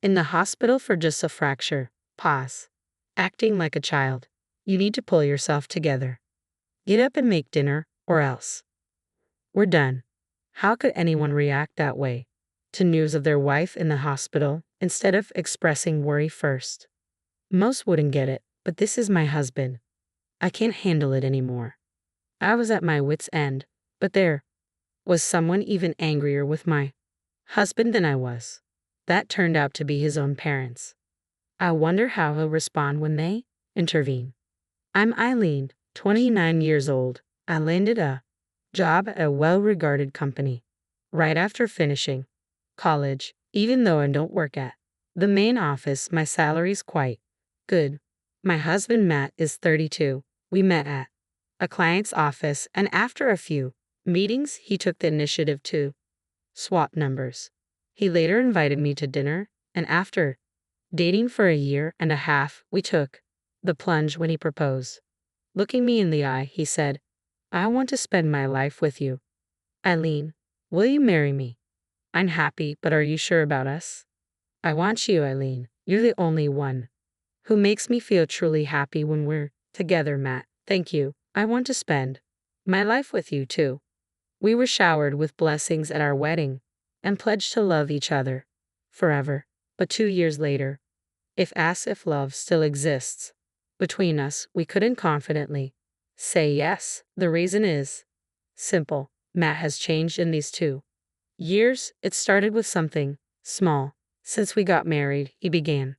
In the hospital for just a fracture. Pause. Acting like a child. You need to pull yourself together. Get up and make dinner, or else. We're done. How could anyone react that way to news of their wife in the hospital instead of expressing worry first? Most wouldn't get it, but this is my husband. I can't handle it anymore. I was at my wit's end, but there was someone even angrier with my husband than I was. That turned out to be his own parents. I wonder how he'll respond when they intervene. I'm Eileen, 29 years old. I landed a job at a well-regarded company right after finishing college, even though I don't work at the main office. My salary's quite good. My husband Matt is 32. We met at a client's office, and after a few meetings, he took the initiative to swap numbers. He later invited me to dinner, and after dating for a year and a half, we took the plunge when he proposed. Looking me in the eye, he said, I want to spend my life with you. Eileen, will you marry me? I'm happy, but are you sure about us? I want you, Eileen. You're the only one who makes me feel truly happy when we're together, Matt. Thank you. I want to spend my life with you, too. We were showered with blessings at our wedding and pledged to love each other forever. But 2 years later, if asked if love still exists between us, we couldn't confidently say yes. The reason is simple. Matt has changed in these 2 years. It started with something small. Since we got married, he began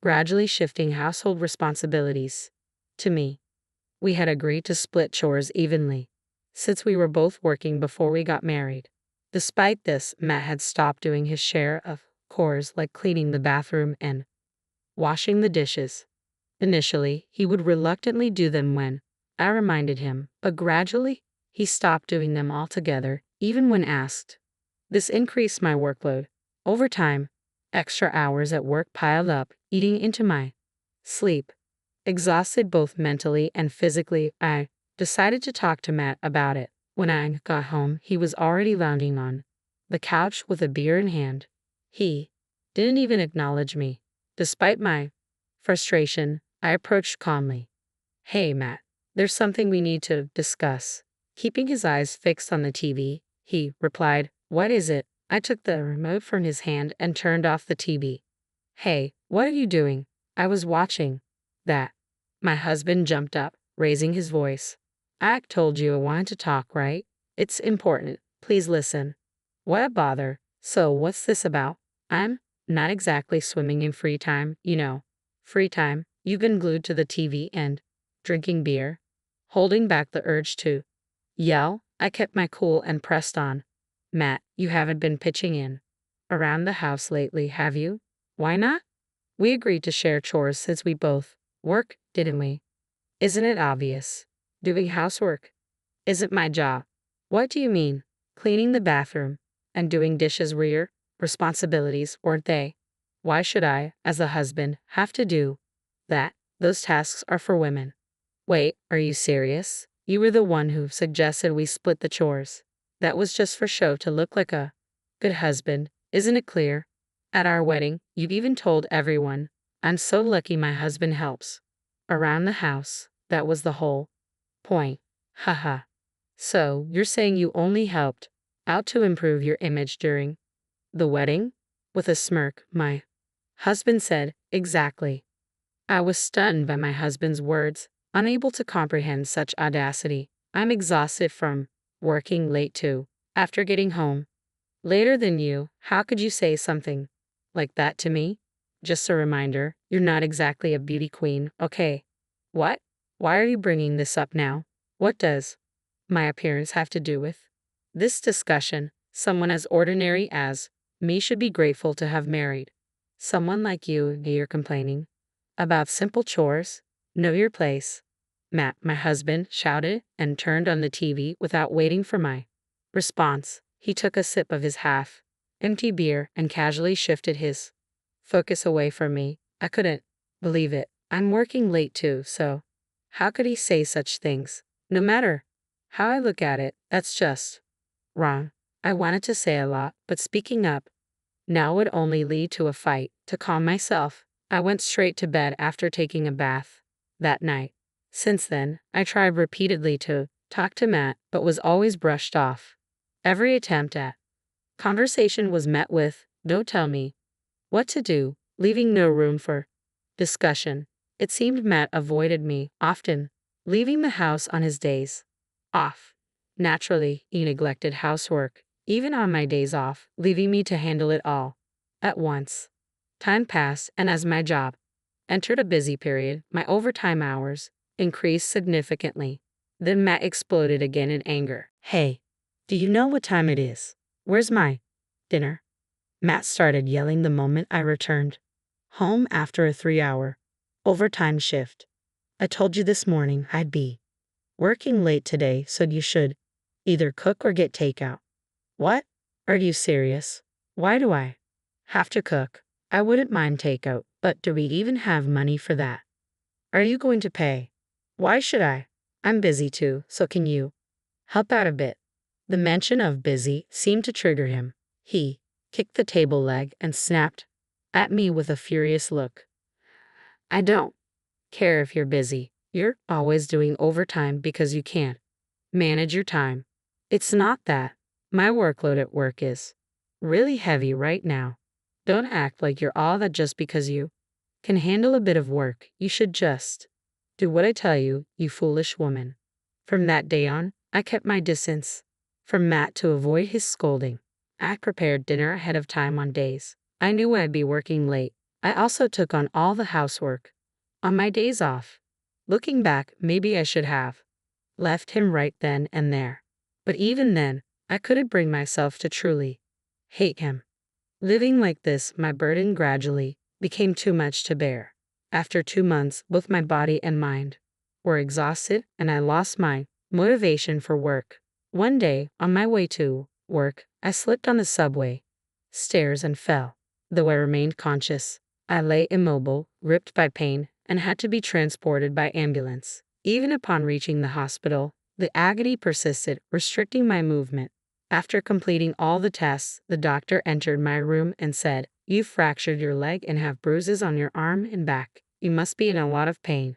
gradually shifting household responsibilities to me. We had agreed to split chores evenly, since we were both working before we got married. Despite this, Matt had stopped doing his share of chores like cleaning the bathroom and washing the dishes. Initially, he would reluctantly do them when I reminded him, but gradually, he stopped doing them altogether, even when asked. This increased my workload. Over time, extra hours at work piled up, eating into my sleep. Exhausted both mentally and physically, I decided to talk to Matt about it. When I got home, he was already lounging on the couch with a beer in hand. He didn't even acknowledge me. Despite my frustration, I approached calmly. Hey, Matt, there's something we need to discuss. Keeping his eyes fixed on the TV, he replied, What is it? I took the remote from his hand and turned off the TV. Hey, what are you doing? I was watching that. My husband jumped up, raising his voice. I told you I wanted to talk, right? It's important. Please listen. What a bother. So what's this about? I'm not exactly swimming in free time, you know. Free time? You've been glued to the TV and drinking beer. Holding back the urge to yell, I kept my cool and pressed on. Matt, you haven't been pitching in around the house lately, have you? Why not? We agreed to share chores since we both work, didn't we? Isn't it obvious? Doing housework isn't my job. What do you mean? Cleaning the bathroom and doing dishes were your responsibilities, weren't they? Why should I, as a husband, have to do that? Those tasks are for women. Wait, are you serious? You were the one who suggested we split the chores. That was just for show to look like a good husband, isn't it clear? At our wedding, you've even told everyone, I'm so lucky my husband helps around the house. That was the whole point. Haha. So, you're saying you only helped out to improve your image during the wedding? With a smirk, my husband said, Exactly. I was stunned by my husband's words, unable to comprehend such audacity. I'm exhausted from working late too. After getting home later than you, how could you say something like that to me? Just a reminder, you're not exactly a beauty queen, okay? What? Why are you bringing this up now? What does my appearance have to do with this discussion? Someone as ordinary as me should be grateful to have married someone like you, and you're complaining about simple chores. Know your place. Matt, my husband, shouted and turned on the TV without waiting for my response. He took a sip of his half-empty beer and casually shifted his focus away from me. I couldn't believe it. I'm working late too, so how could he say such things? No matter how I look at it, that's just wrong. I wanted to say a lot, but speaking up Now would only lead to a fight. To calm myself, I went straight to bed after taking a bath that night. Since then, I tried repeatedly to talk to Matt, but was always brushed off. Every attempt at conversation was met with, "Don't tell me what to do," leaving no room for discussion. It seemed Matt avoided me, often leaving the house on his days off. Naturally, he neglected housework, even on my days off, leaving me to handle it all at once. Time passed, and as my job entered a busy period, my overtime hours increased significantly. Then Matt exploded again in anger. "Hey, do you know what time it is? Where's my dinner?" Matt started yelling the moment I returned home after a 3-hour overtime shift. "I told you this morning I'd be working late today, so you should either cook or get takeout." "What? Are you serious? Why do I have to cook? I wouldn't mind takeout, but do we even have money for that? Are you going to pay? Why should I? I'm busy too, so can you help out a bit?" The mention of busy seemed to trigger him. He kicked the table leg and snapped at me with a furious look. "I don't care if you're busy. You're always doing overtime because you can't manage your time. It's not that. My workload at work is really heavy right now. Don't act like you're all that just because you can handle a bit of work. You should just do what I tell you, you foolish woman." From that day on, I kept my distance from Matt to avoid his scolding. I prepared dinner ahead of time on days I knew I'd be working late. I also took on all the housework on my days off. Looking back, maybe I should have left him right then and there. But even then, I couldn't bring myself to truly hate him. Living like this, my burden gradually became too much to bear. After 2 months, both my body and mind were exhausted, and I lost my motivation for work. One day, on my way to work, I slipped on the subway stairs and fell. Though I remained conscious, I lay immobile, ripped by pain, and had to be transported by ambulance. Even upon reaching the hospital, the agony persisted, restricting my movement. After completing all the tests, the doctor entered my room and said, "You fractured your leg and have bruises on your arm and back. You must be in a lot of pain."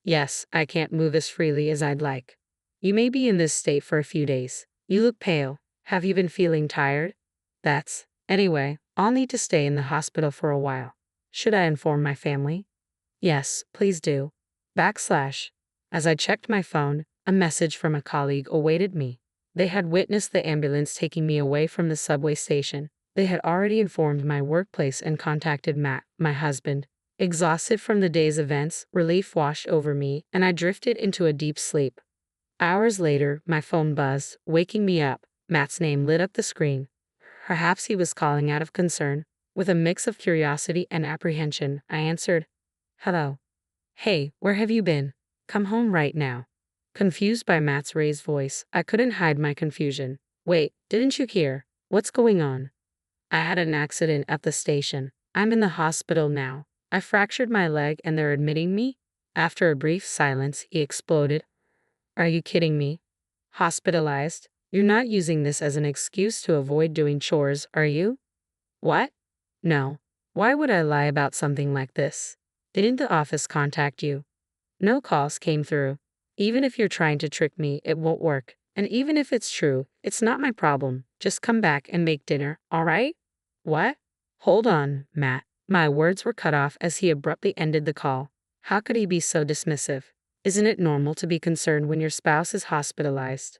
"Yes, I can't move as freely as I'd like. You may be in this state for a few days. You look pale. Have you been feeling tired?" Anyway, I'll need to stay in the hospital for a while. Should I inform my family?" "Yes, please do." As I checked my phone, a message from a colleague awaited me. They had witnessed the ambulance taking me away from the subway station. They had already informed my workplace and contacted Matt, my husband. Exhausted from the day's events, relief washed over me, and I drifted into a deep sleep. Hours later, my phone buzzed, waking me up. Matt's name lit up the screen. Perhaps he was calling out of concern. With a mix of curiosity and apprehension, I answered, "Hello." "Hey, where have you been? Come home right now." Confused by Matt's raised voice, I couldn't hide my confusion. "Wait, didn't you hear? What's going on?" "I had an accident at the station. I'm in the hospital now. I fractured my leg and they're admitting me." After a brief silence, he exploded. "Are you kidding me? Hospitalized? You're not using this as an excuse to avoid doing chores, are you?" "What? No. Why would I lie about something like this? Didn't the office contact you?" "No calls came through. Even if you're trying to trick me, it won't work. And even if it's true, it's not my problem. Just come back and make dinner, all right?" "What?" "Hold on, Matt." My words were cut off as he abruptly ended the call. How could he be so dismissive? Isn't it normal to be concerned when your spouse is hospitalized?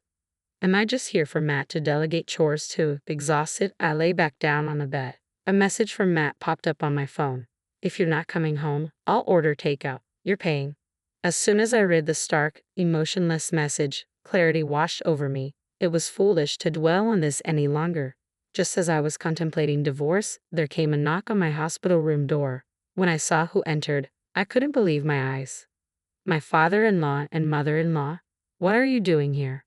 Am I just here for Matt to delegate chores to? Exhausted, I lay back down on the bed. A message from Matt popped up on my phone. "If you're not coming home, I'll order takeout. You're paying." As soon as I read the stark, emotionless message, clarity washed over me. It was foolish to dwell on this any longer. Just as I was contemplating divorce, there came a knock on my hospital room door. When I saw who entered, I couldn't believe my eyes. My father-in-law and mother-in-law. "What are you doing here?"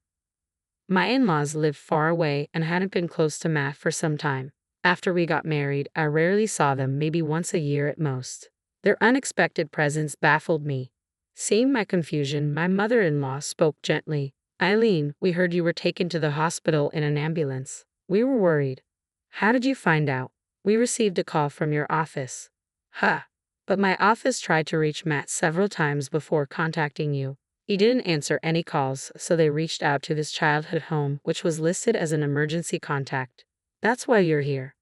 My in-laws lived far away and hadn't been close to Matt for some time. After we got married, I rarely saw them, maybe once a year at most. Their unexpected presence baffled me. Seeing my confusion, my mother-in-law spoke gently. "Eileen, we heard you were taken to the hospital in an ambulance. We were worried." "How did you find out?" We received a call from your office. Huh. But my office tried to reach Matt several times before contacting you. He didn't answer any calls, so they reached out to his childhood home, which was listed as an emergency contact. That's why you're here.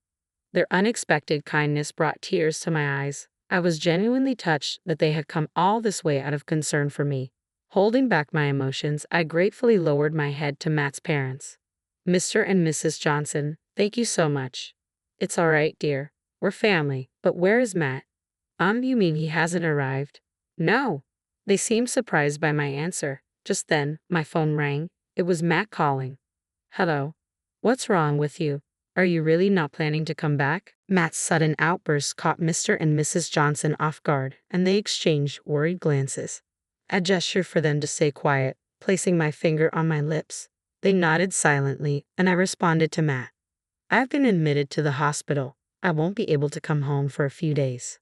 Their unexpected kindness brought tears to my eyes. I was genuinely touched that they had come all this way out of concern for me. Holding back my emotions, I gratefully lowered my head to Matt's parents. Mr. and Mrs. Johnson, thank you so much. It's all right, dear. We're family. But where is Matt? You mean he hasn't arrived? No. They seemed surprised by my answer. Just then, my phone rang. It was Matt calling. Hello. What's wrong with you? Are you really not planning to come back? Matt's sudden outburst caught Mr. and Mrs. Johnson off guard, and they exchanged worried glances. I gestured for them to stay quiet, placing my finger on my lips. They nodded silently, and I responded to Matt. I've been admitted to the hospital. I won't be able to come home for a few days.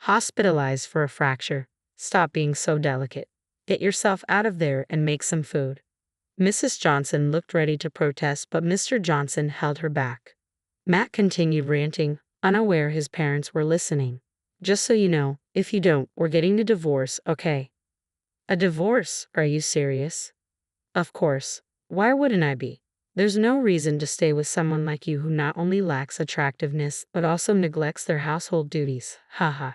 Hospitalized for a fracture. Stop being so delicate. Get yourself out of there and make some food. Mrs. Johnson looked ready to protest, but Mr. Johnson held her back. Matt continued ranting, unaware his parents were listening. Just so you know, if you don't, we're getting a divorce, okay? A divorce? Are you serious? Of course. Why wouldn't I be? There's no reason to stay with someone like you who not only lacks attractiveness but also neglects their household duties. Haha.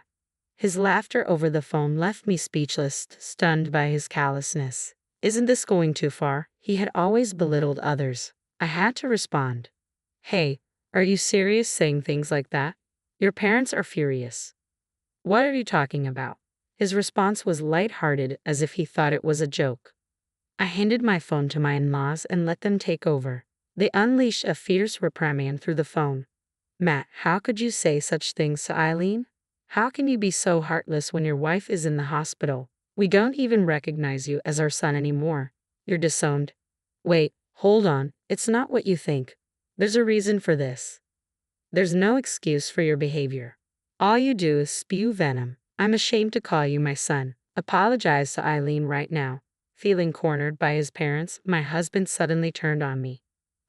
His laughter over the phone left me speechless, stunned by his callousness. Isn't this going too far? He had always belittled others. I had to respond. Hey, are you serious saying things like that? Your parents are furious. What are you talking about? His response was light-hearted, as if he thought it was a joke. I handed my phone to my in-laws and let them take over. They unleashed a fierce reprimand through the phone. Matt, how could you say such things to Eileen? How can you be so heartless when your wife is in the hospital? We don't even recognize you as our son anymore. You're disowned. Wait, hold on. It's not what you think. There's a reason for this. There's no excuse for your behavior. All you do is spew venom. I'm ashamed to call you my son. Apologize to Eileen right now. Feeling cornered by his parents, my husband suddenly turned on me.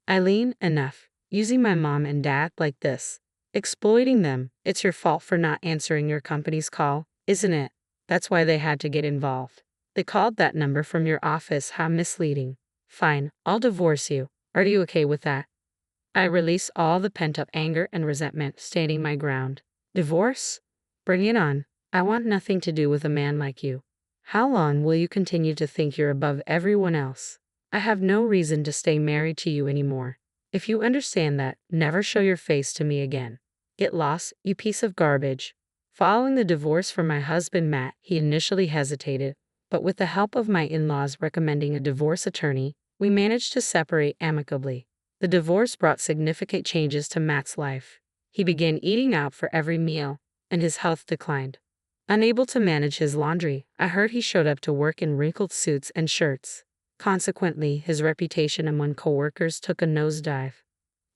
Eileen, enough. Using my mom and dad like this. Exploiting them. It's your fault for not answering your company's call, isn't it? That's why they had to get involved. They called that number from your office. How misleading. Fine, I'll divorce you. Are you okay with that? I released all the pent-up anger and resentment, standing my ground. Divorce? Bring it on. I want nothing to do with a man like you. How long will you continue to think you're above everyone else? I have no reason to stay married to you anymore. If you understand that, never show your face to me again. Get lost, you piece of garbage. Following the divorce from my husband Matt, he initially hesitated, but with the help of my in-laws recommending a divorce attorney, we managed to separate amicably. The divorce brought significant changes to Matt's life. He began eating out for every meal, and his health declined. Unable to manage his laundry, I heard he showed up to work in wrinkled suits and shirts. Consequently, his reputation among coworkers took a nosedive.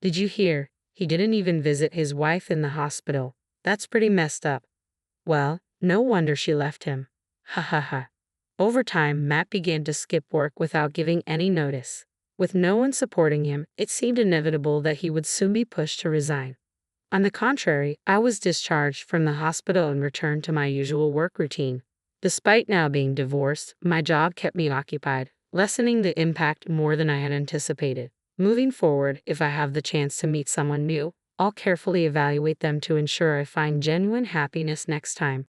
Did you hear? He didn't even visit his wife in the hospital. That's pretty messed up. Well, no wonder she left him. Ha ha ha. Over time, Matt began to skip work without giving any notice. With no one supporting him, it seemed inevitable that he would soon be pushed to resign. On the contrary, I was discharged from the hospital and returned to my usual work routine. Despite now being divorced, my job kept me occupied, lessening the impact more than I had anticipated. Moving forward, if I have the chance to meet someone new, I'll carefully evaluate them to ensure I find genuine happiness next time.